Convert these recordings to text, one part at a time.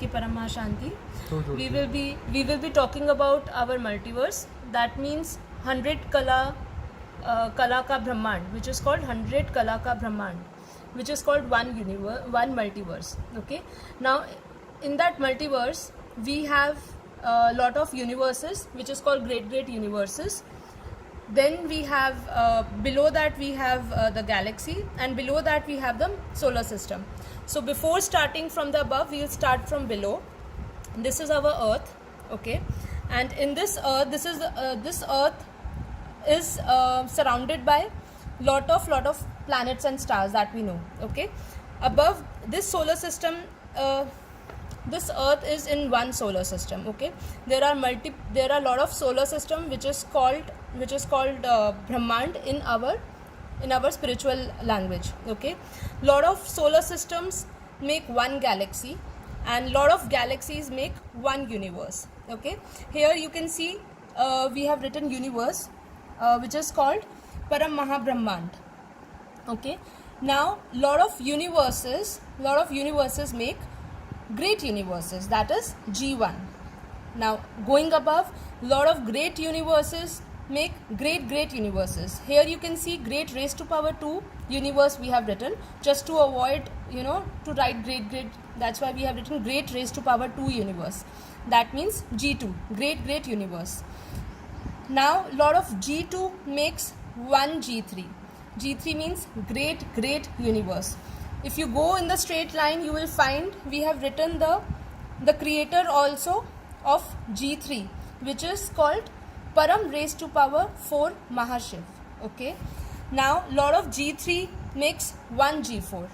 Ki Parama Shanti. We will be talking about our multiverse. That means 100 Kala ka Brahmand, which is called 100 Kala ka Brahmand, which is called one universe, one multiverse. Okay. Now, in that multiverse, we have a lot of universes, which is called great universes. Then we have below that we have the galaxy, and below that we have the solar system. So before starting from the above, we will start from below. This is our Earth, okay, and in this Earth, this Earth is surrounded by lot of planets and stars that we know. Okay, above this solar system. This Earth is in one solar system. Okay, there are a lot of solar system which is called Brahmand in our spiritual language. Okay, lot of solar systems make one galaxy, and lot of galaxies make one universe. Okay, here you can see we have written universe, which is called Param Mahabrahmand. Okay, now lot of universes make great universes, that is G1. Now going above, lot of great universes make great universes. Here you can see great raised to power 2 universe we have written, just to avoid to write great, that's why we have written great raised to power 2 universe. That means G2, great universe. Now lot of G2 makes one G3. G3 means great universe. If you go in the straight line, you will find we have written the creator also of G3, which is called Param raised to power 4 Mahashiv. Okay. Now lot of G3 makes one G4.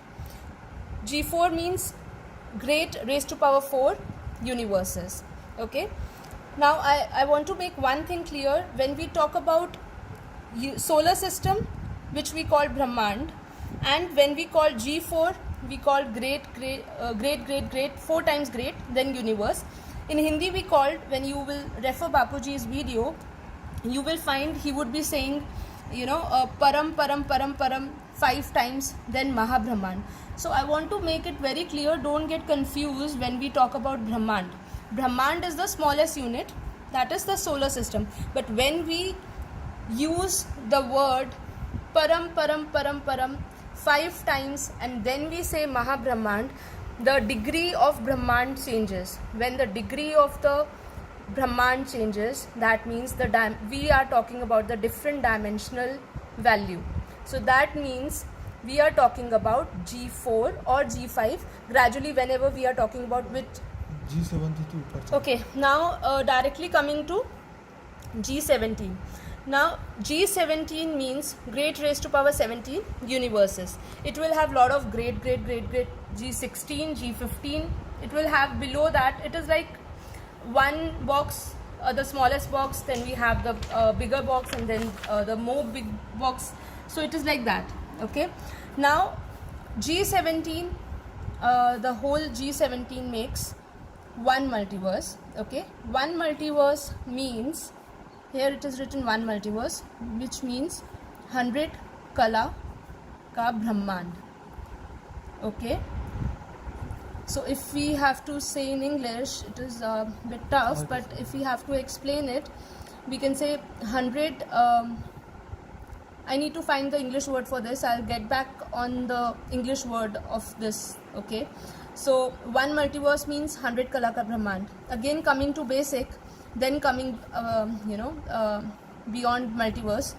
G4 means great raised to power 4 universes. Okay. Now I want to make one thing clear. When we talk about solar system, which we call Brahmand, and when we call G4, we call great 4 times great, then universe. In Hindi we called, when you will refer Bapuji's video, you will find he would be saying param 5 times, then Mahabrahmand. So I want to make it very clear, don't get confused when we talk about Brahmand. Brahmand is the smallest unit, that is the solar system. But when we use the word param 5 times, and then we say Mahabrahmand, the degree of Brahmand changes. When the degree of the Brahmand changes, that means we are talking about the different dimensional value. So that means we are talking about G4 or G5 gradually whenever we are talking about which G72. Okay, now directly coming to G17. Now G17 means great raised to power 17 universes. It will have lot of great G16, G15. It will have below that, it is like one box, the smallest box, then we have the bigger box, and then the more big box. So it is like that. Okay, now G17, the whole G17 makes one multiverse. Okay, one multiverse means, here it is written one multiverse, which means 100 Kala ka Brahmand. Okay, so if we have to say in English, it is a bit tough, but if we have to explain it, we can say 100. I need to find the English word for this. I'll get back on the English word of this. Okay, so one multiverse means 100 Kala ka Brahmand. Again, coming to basic, then coming beyond multiverse,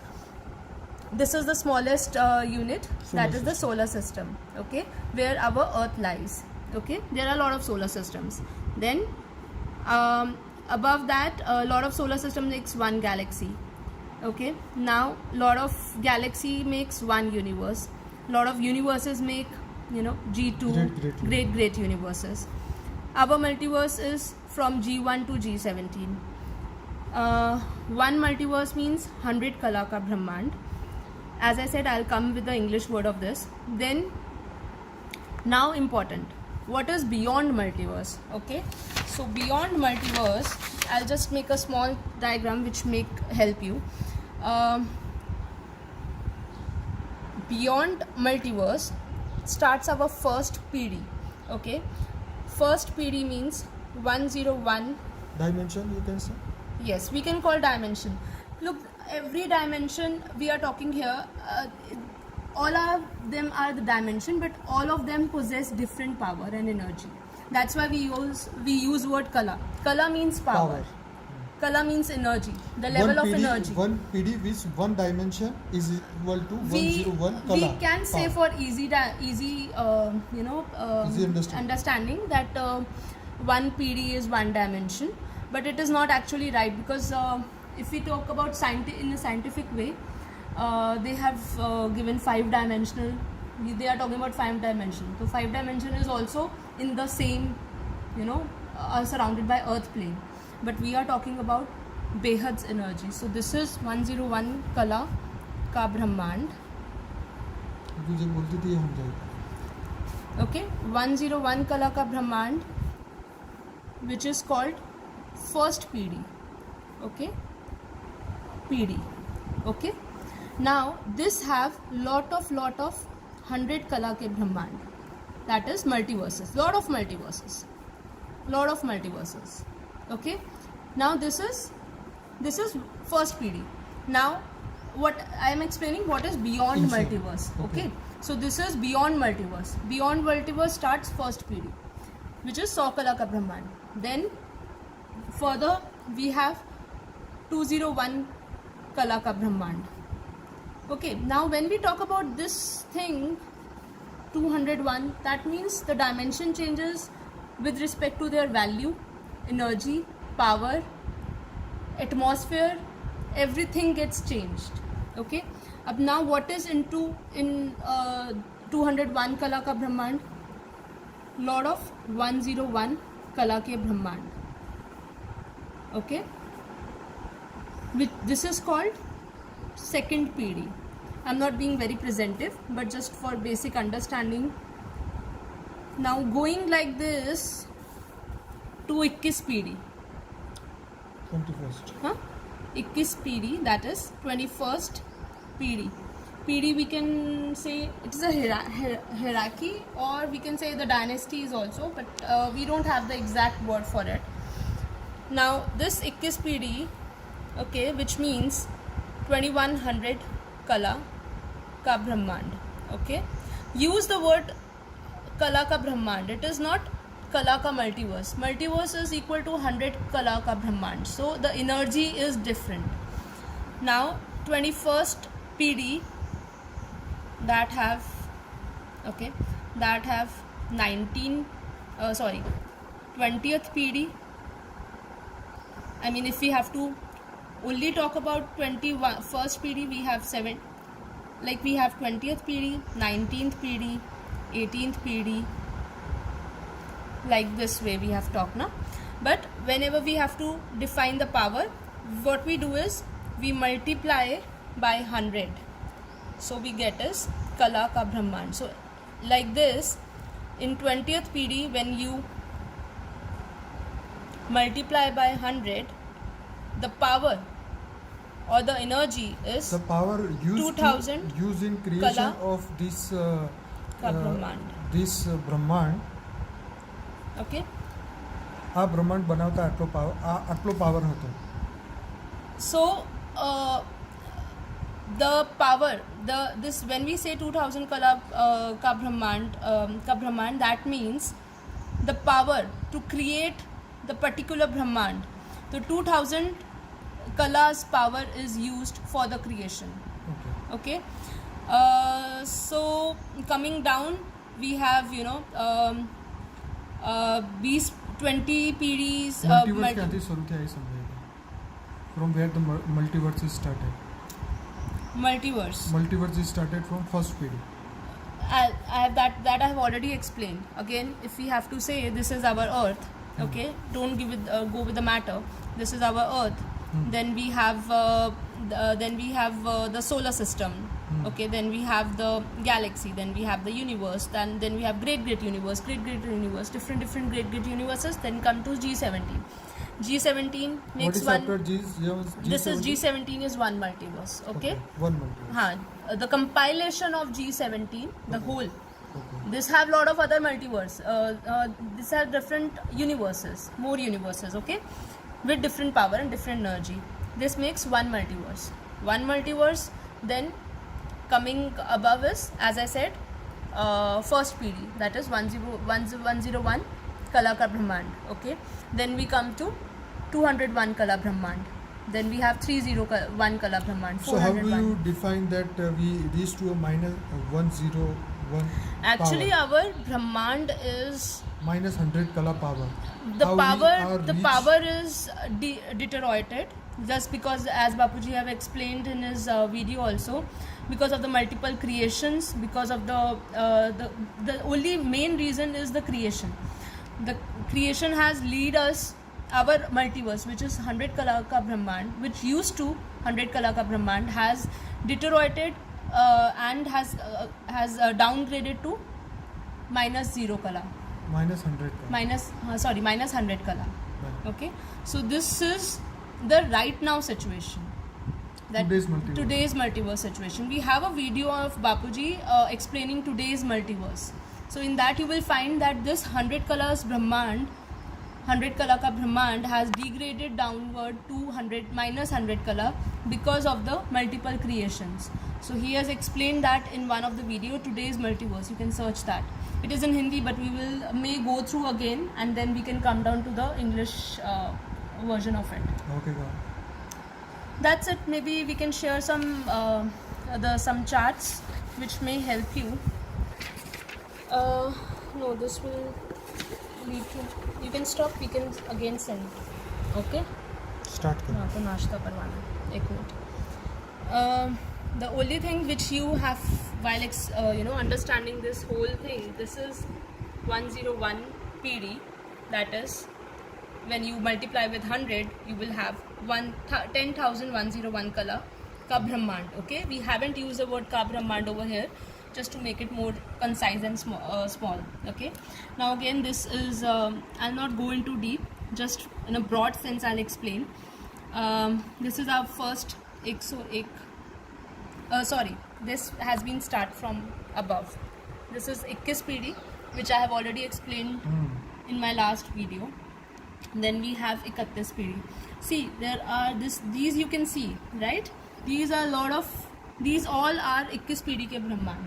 this is the smallest unit, that is the solar system. Okay, where our Earth lies. Okay, there are a lot of solar systems. Then above that, a lot of solar system makes one galaxy. Okay, now lot of galaxy makes one universe. Lot of universes make G2, great universes. Our multiverse is from G1 to G17. One multiverse means 100 Kala ka Brahmand. As I said, I'll come with the English word of this. Then now important, what is beyond multiverse? Okay, so beyond multiverse, I'll just make a small diagram which may help you. Beyond multiverse starts our first PD. Okay, first PD means 101. Dimension, you can say. Yes, we can call dimension. Look, every dimension we are talking here, all of them are the dimension, but all of them possess different power and energy. That's why we use word kala. Kala means power. Kala means energy, the level of energy. One PD with one dimension is equal to 101 kala. We can say power. for easy Easy understanding that one PD is one dimension, but it is not actually right, because if we talk about in a scientific way, they have given 5-dimensional. They are talking about 5-dimension. So 5-dimension is also in the same, surrounded by Earth plane. But we are talking about Behad's energy. So this is 101 kala ka Brahmand. तू जो बोलती थी हम जाएगा. Okay, 101 kala ka Brahmand, which is called first PD. Okay, PD. Okay. Now this have lot of 100 kala ke Brahmand. That is multiverses. Lot of multiverses. Okay. Now this is first PD. Now what I am explaining, what is beyond Inside. multiverse. Okay. So this is beyond multiverse. Beyond multiverse starts first PD, which is 100 kala ka Brahmand. Then further we have 201 kala ka Brahmand. Okay, now when we talk about this thing 201, that means the dimension changes with respect to their value, energy, power, atmosphere, everything gets changed. Okay, now what is in 201 kala ka Brahmand? Lot of 101 kala ke Brahmand. Okay, this is called second PD. I'm not being very presentive, but just for basic understanding. Now going like this to 21 PD. 21st. 21 PD, that is 21st PD. PD, we can say it is a hierarchy, or we can say the dynasty is also, but we don't have the exact word for it. Now this 21 PD, okay, which means 2100 kala ka Brahmand. Okay, use the word kala ka Brahmand. It is not kala ka multiverse. Multiverse is equal to 100 kala ka Brahmand. So the energy is different. Now 21st PD, that have 20th PD. I mean, if we have to only talk about 21st PD, we have 7. Like we have 20th PD, 19th PD, 18th PD. Like this way we have talked now. But whenever we have to define the power, what we do is we multiply by 100. So we get is kala ka Brahmand. So like this, in 20th PD, when you multiply by 100, the power or the energy is The power used 2000 used in creation kala of this ka Brahmand. this ब्रह्मांड. Okay. આ બ્રહ્માંડ બનાવતા આટલો power હતો. So the power, this when we say 2000 kala ka Brahmand, that means the power to create the particular Brahmand. The 2000 kala's power is used for the creation. Okay. So coming down, we have 20 PDs. Multiverse ક્યાંથી શરૂ થયા એ સમજાય. From where the multiverse is started. Multiverse is started from first PD. I have that I have already explained. Again, if we have to say this is our Earth, okay, don't go with the matter. This is our Earth. Then we have the solar system. Okay, then we have the galaxy, then we have the universe, then we have great universe, different great universes. Then come to G17. G17 makes What is one. after This is G17 is one multiverse. Okay. One multiverse. The compilation of G17, the whole, Okay. This have lot of other multiverse. This have different universes, more universes, okay, with different power and different energy. This makes one multiverse. One multiverse. Then coming above is, as I said, first PD, that is 101 Kala ka Brahmand. Okay. Then we come to 201 Kala Brahmand. Then we have 301 Kala Brahmand. So how do 401. you define that we reach to a minus 101 Actually, power? our Brahmand is Minus 100 Kala power. the How we are power. The reached- power is deteriorated, just because, as Bapuji have explained in his video also, because of the multiple creations, because of the only main reason is the creation. The creation has lead us our multiverse, which is 100 Kala ka Brahmand, which used to 100 Kala ka Brahmand, has deteriorated and has downgraded to minus 0 Kala. minus 100 Kala. Minus 100 Kala. Right. Okay, so this is the right now situation. Today's multiverse. Situation. We have a video of Bapuji explaining today's multiverse. So in that you will find that this 100 Kalas Brahmand, 100 Kala ka Brahmand has degraded downward to minus 100 Kala because of the multiple creations. So he has explained that in one of the video, today's multiverse. You can search that. It is in Hindi, but we may go through again, and then we can come down to the English version of it. Okay, God. That's it. Maybe we can share some charts which may help you. No, this will lead to. You can stop. We can again send. Okay. Start करो. हाँ, तो नाश्ता करवाना है। एक minute. The only thing which you have while understanding this whole thing, this is 101 PD. That is, when you multiply with 100, you will have 10,101 Kala ka Brahmand. Okay, we haven't used the word ka Brahmand over here, just to make it more concise and small. Okay, now again, this is I'll not go into deep, just in a broad sense I'll explain. This is our first this has been start from above. This is 21 PD, which I have already explained in my last video. Then we have 31 PD. See, there are these you can see, right? These all are 21 PD ke Brahmand.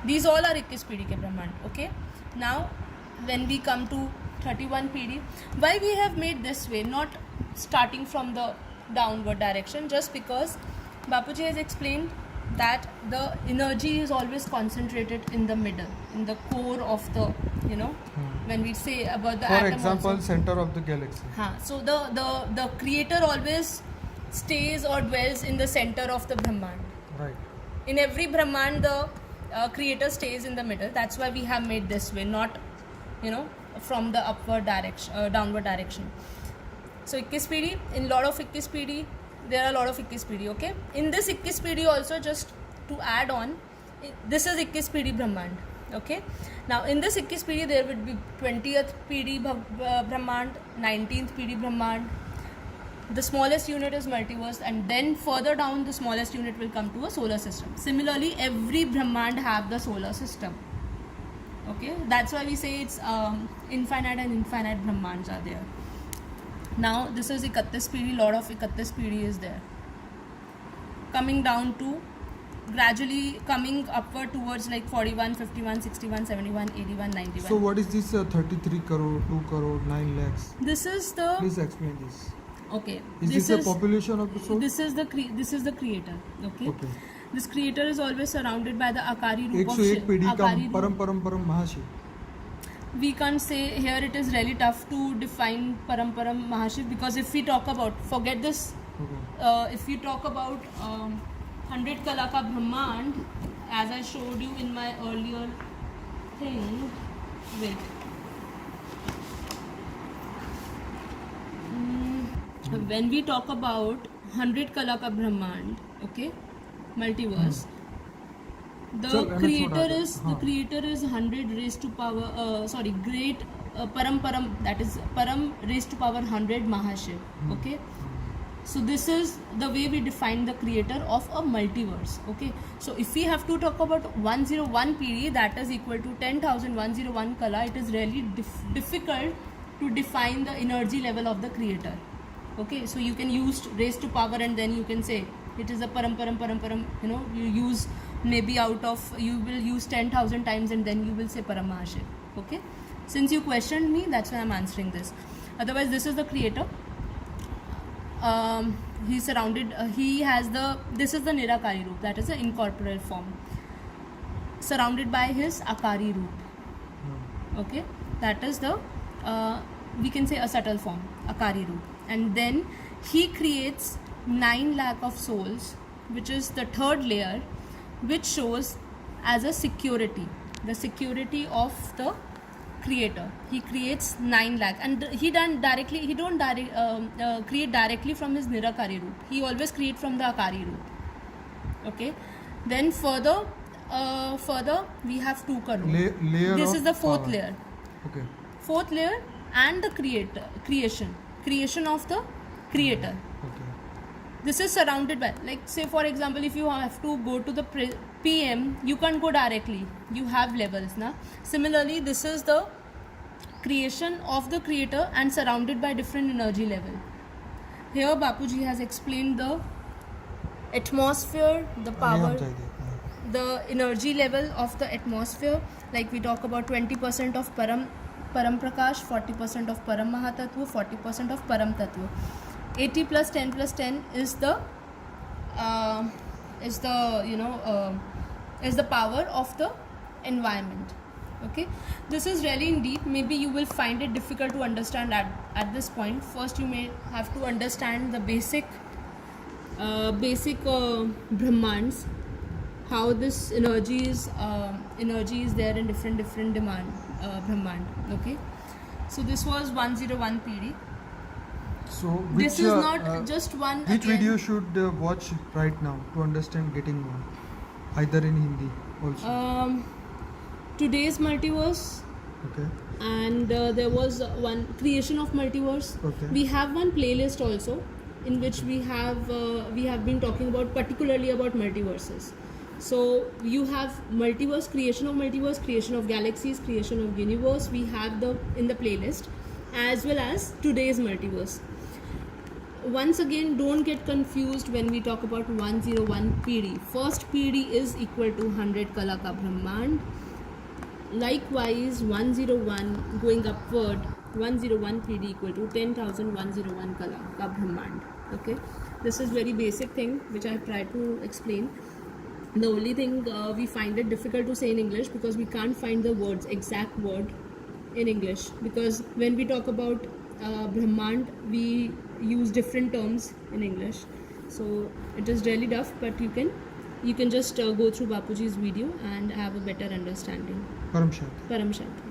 These all are 21 PD ke Brahmand. Okay. Now, when we come to 31 PD, why we have made this way, not starting from the downward direction? Just because Bapuji has explained that the energy is always concentrated in the middle, in the core of the, when we say about the For atom example, also. center of the galaxy. So the creator always stays or dwells in the center of the Brahmand. Right. In every Brahmand, the creator stays in the middle. That's why we have made this way, not from the upward direction, downward direction. So 21 PD, in lot of 21 PD, there are a lot of 21 PD. Okay, in this 21 PD also, just to add on, this is 21 PD Brahmand. Okay, now in this 21 PD there would be 20th PD Brahmand, 19th PD Brahmand. The smallest unit is multiverse, and then further down the smallest unit will come to a solar system. Similarly, every Brahmand have the solar system. Okay, that's why we say it's infinite and infinite Brahmands are there. Now this is 31 PD, lot of 31 PD is there. Coming down to, gradually coming upward towards like 41, 51, 61, 71, 81, 91. So what is this 33 crore, 2 crore, 9 lakhs? This is the, Please explain this. okay. Is this the population of the soul? This is the creator. Okay. Okay. This creator is always surrounded by the Akari Roop of 101 Shiv. पीढ़ी का Akari परम परम परम महाशिव. We can't say here, it is really tough to define Param Mahashiv, because if we talk about, forget this, Okay. if we talk about 100 Kala ka Brahmand, as I showed you in my earlier thing, wait. When we talk about 100 Kala ka Brahmand, okay, multiverse, the creator is 100 raised to power great Param, that is Param raised to power 100 Mahashiv. Okay, So this is the way we define the creator of a multiverse. Okay, so if we have to talk about 101 PD, that is equal to 10,101 kala, it is really difficult to define the energy level of the creator. Okay, so you can use raised to power and then you can say it is a param, you know, you use maybe out of, you will use 10,000 times and then you will say Paramahashiv. Okay, since you questioned me, that's why I'm answering this. Otherwise, this is the creator. He's surrounded, he has the, this is the Nirakari Roop, that is the incorporeal form, surrounded by his Akari Roop. Okay, that is the, we can say a subtle form, Akari Roop. And then he creates 9 lakh of souls, which is the third layer, which shows as a security, the security of the creator. He creates 9 lakh, and he don't create directly from his Nirakari Roop. He always create from the Akari Roop. Okay, then further we have 2 Karoor. Layer This of is the 4th power. layer. Okay. 4th layer and the creation of the creator. Okay. This is surrounded by, like, say for example, if you have to go to the PM, you can't go directly, you have levels na. Similarly, this is the creation of the creator and surrounded by different energy level. Here Bapuji has explained the atmosphere, the power, the energy level of the atmosphere. Like we talk about 20% of Param Prakash, 40% of Param Mahatattva, 40% of Param Tattva. 80 plus 10 plus 10 is the power of the environment. Okay, this is really in deep. Maybe you will find it difficult to understand at this point. First you may have to understand the basic Brahmands, how this energy is there in different demand Brahmand. Okay, so this was 101 PD. So which, This is not just one. Which again, video should watch right now to understand getting more? Either in Hindi also. Today's multiverse, Okay. and there was one creation of multiverse. Okay. We have one playlist also, in which we have been talking about particularly about multiverses. So you have multiverse, creation of galaxies, creation of universe. We have in the playlist, as well as today's multiverse. Once again, don't get confused when we talk about 101 PD. First PD is equal to 100 Kala ka Brahmand. Likewise, 101 going upward, 101 PD equal to 10,101 Kala ka Brahmand. Okay, this is very basic thing which I have tried to explain. The only thing we find it difficult to say in English because we can't find the words, exact word in English, because when we talk about Brahmand, we use different terms in English, so it is really tough, but you can just go through Bapuji's video and have a better understanding. Param Shanti. Param Shanti.